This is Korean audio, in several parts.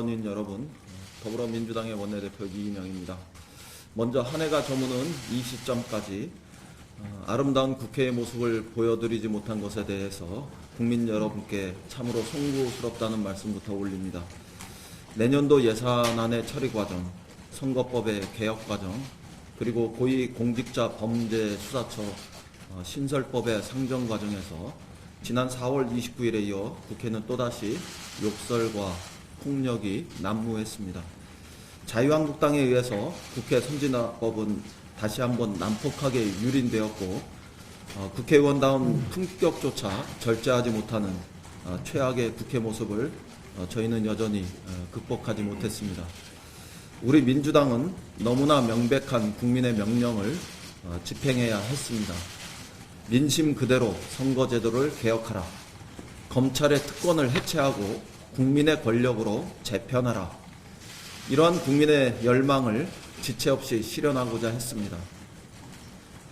당원인 여러분, 더불어민주당의 원내대표 이인영입니다. 먼저 한 해가 저무는 이 시점까지 아름다운 국회의 모습을 보여드리지 못한 것에 대해서 국민 여러분께 참으로 송구스럽다는 말씀부터 올립니다. 내년도 예산안의 처리 과정, 선거법의 개혁 과정, 그리고 고위공직자 범죄 수사처 신설법의 상정 과정에서 지난 4월 29일에 이어 국회는 또다시 욕설과 폭력이 난무했습니다. 자유한국당에 의해서 국회 선진화법은 다시 한번 난폭하게 유린되었고 국회의원다운 품격조차 절제하지 못하는 최악의 국회 모습을 저희는 여전히 극복하지 못했습니다. 우리 민주당은 너무나 명백한 국민의 명령을 집행해야 했습니다. 민심 그대로 선거제도를 개혁하라. 검찰의 특권을 해체하고 국민의 권력으로 재편하라. 이러한 국민의 열망을 지체 없이 실현하고자 했습니다.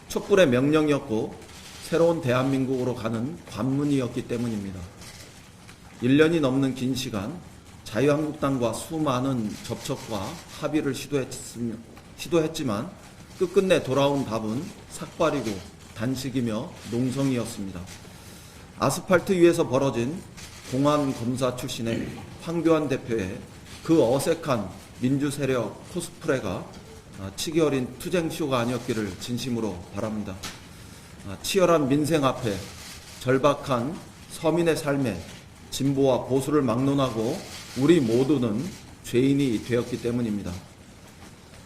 촛불의 명령이었고 새로운 대한민국으로 가는 관문이었기 때문입니다. 1년이 넘는 긴 시간 자유한국당과 수많은 접촉과 합의를 시도했지만 끝끝내 돌아온 답은 삭발이고 단식이며 농성이었습니다. 아스팔트 위에서 벌어진 공안검사 출신의 황교안 대표의 그 어색한 민주세력 코스프레가 치기 어린 투쟁쇼가 아니었기를 진심으로 바랍니다. 치열한 민생 앞에 절박한 서민의 삶에 진보와 보수를 막론하고 우리 모두는 죄인이 되었기 때문입니다.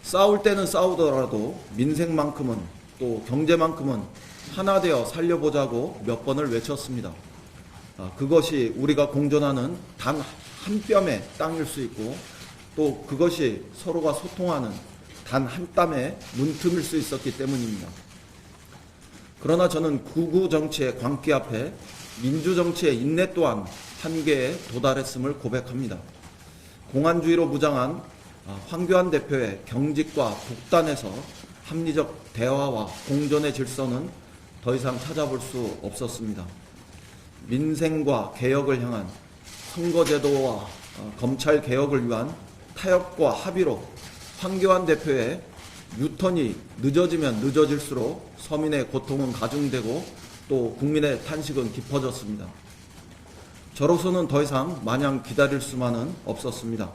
싸울 때는 싸우더라도 민생만큼은 또 경제만큼은 하나 되어 살려보자고 몇 번을 외쳤습니다. 그것이 우리가 공존하는 단 한 뼘의 땅일 수 있고 또 그것이 서로가 소통하는 단 한 땀의 문틈일 수 있었기 때문입니다. 그러나 저는 극우 정치의 광기 앞에 민주정치의 인내 또한 한계에 도달했음을 고백합니다. 공안주의로 무장한 황교안 대표의 경직과 독단에서 합리적 대화와 공존의 질서는 더 이상 찾아볼 수 없었습니다. 민생과 개혁을 향한 선거제도와 검찰 개혁을 위한 타협과 합의로 황교안 대표의 유턴이 늦어지면 늦어질수록 서민의 고통은 가중되고 또 국민의 탄식은 깊어졌습니다. 저로서는 더 이상 마냥 기다릴 수만은 없었습니다.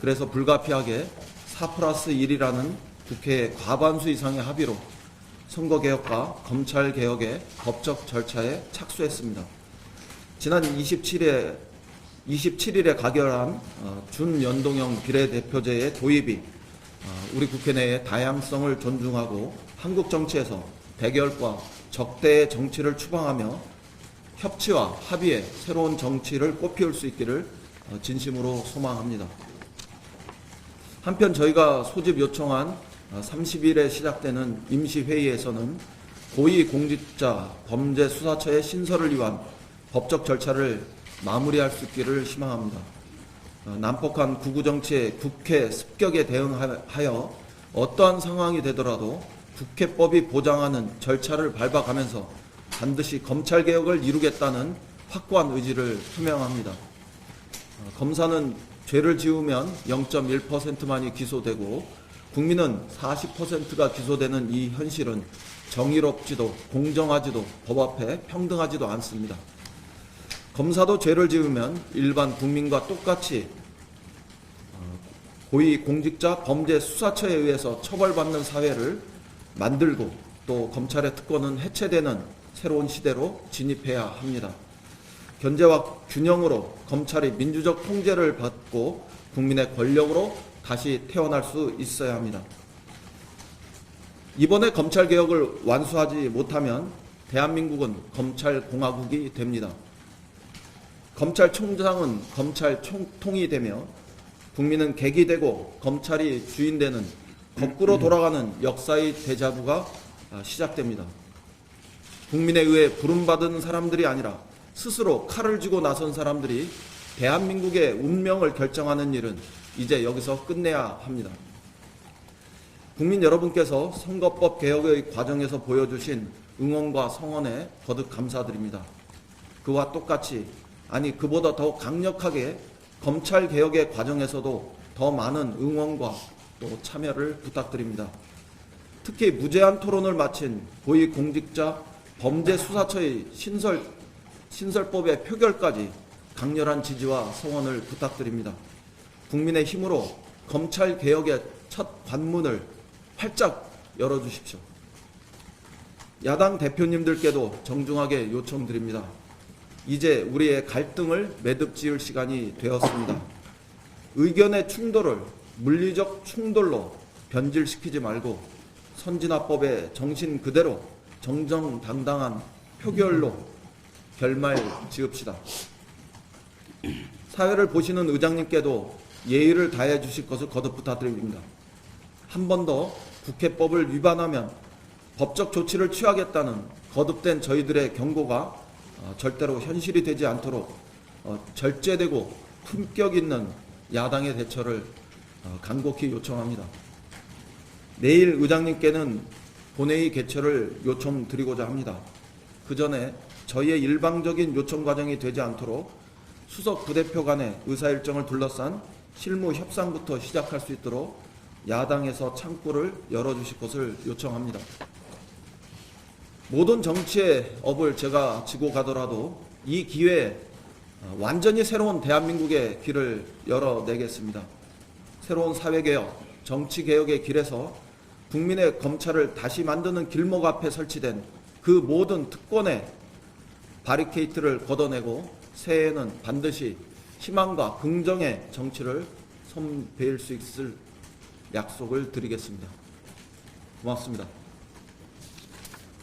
그래서 불가피하게 4+1이라는 국회의 과반수 이상의 합의로 선거개혁과 검찰개혁의 법적 절차에 착수했습니다. 지난 27일에 가결한 준연동형 비례대표제의 도입이 우리 국회 내의 다양성을 존중하고 한국 정치에서 대결과 적대의 정치를 추방하며 협치와 합의의 새로운 정치를 꽃피울 수 있기를 진심으로 소망합니다. 한편 저희가 소집 요청한 30일에 시작되는 임시회의에서는 고위공직자 범죄수사처의 신설을 위한 법적 절차를 마무리할 수 있기를 희망합니다. 난폭한 극우정치의 국회 습격에 대응하여 어떠한 상황이 되더라도 국회법이 보장하는 절차를 밟아가면서 반드시 검찰개혁을 이루겠다는 확고한 의지를 표명합니다. 검사는 죄를 지으면 0.1%만이 기소되고 국민은 40%가 기소되는 이 현실은 정의롭지도 공정하지도 법 앞에 평등하지도 않습니다. 검사도 죄를 지으면 일반 국민과 똑같이 고위공직자 범죄수사처에 의해서 처벌받는 사회를 만들고 또 검찰의 특권은 해체되는 새로운 시대로 진입해야 합니다. 견제와 균형으로 검찰이 민주적 통제를 받고 국민의 권력으로 다시 태어날 수 있어야 합니다. 이번에 검찰개혁을 완수하지 못하면 대한민국은 검찰공화국이 됩니다. 검찰총장은 검찰총통이 되며 국민은 객이 되고 검찰이 주인되는 거꾸로 돌아가는 역사의 데자부가 시작됩니다. 국민에 의해 부름받은 사람들이 아니라 스스로 칼을 쥐고 나선 사람들이 대한민국의 운명을 결정하는 일은 이제 여기서 끝내야 합니다. 국민 여러분께서 선거법 개혁의 과정에서 보여주신 응원과 성원에 거듭 감사드립니다. 그와 똑같이 아니 그보다 더 강력하게 검찰 개혁의 과정에서도 더 많은 응원과 또 참여를 부탁드립니다. 특히 무제한 토론을 마친 고위공직자 범죄수사처의 신설법의 표결까지 강렬한 지지와 성원을 부탁드립니다. 국민의 힘으로 검찰 개혁의 첫 관문을 활짝 열어주십시오. 야당 대표님들께도 정중하게 요청드립니다. 이제 우리의 갈등을 매듭지을 시간이 되었습니다. 의견의 충돌을 물리적 충돌로 변질시키지 말고 선진화법의 정신 그대로 정정당당한 표결로 결말 지읍시다. 사회를 보시는 의장님께도 예의를 다해 주실 것을 거듭 부탁드립니다. 한 번 더 국회법을 위반하면 법적 조치를 취하겠다는 거듭된 저희들의 경고가 절대로 현실이 되지 않도록 절제되고 품격 있는 야당의 대처를 간곡히 요청합니다. 내일 의장님께는 본회의 개최를 요청드리고자 합니다. 그 전에 저희의 일방적인 요청 과정이 되지 않도록 수석 부대표 간의 의사일정을 둘러싼 실무 협상부터 시작할 수 있도록 야당에서 창구를 열어주실 것을 요청합니다. 모든 정치의 업을 제가 지고 가더라도 이 기회에 완전히 새로운 대한민국의 길을 열어내겠습니다. 새로운 사회개혁, 정치개혁의 길에서 국민의 검찰을 다시 만드는 길목 앞에 설치된 그 모든 특권의 바리케이트를 걷어내고 새해에는 반드시 희망과 긍정의 정치를 손배일 수 있을 약속을 드리겠습니다. 고맙습니다.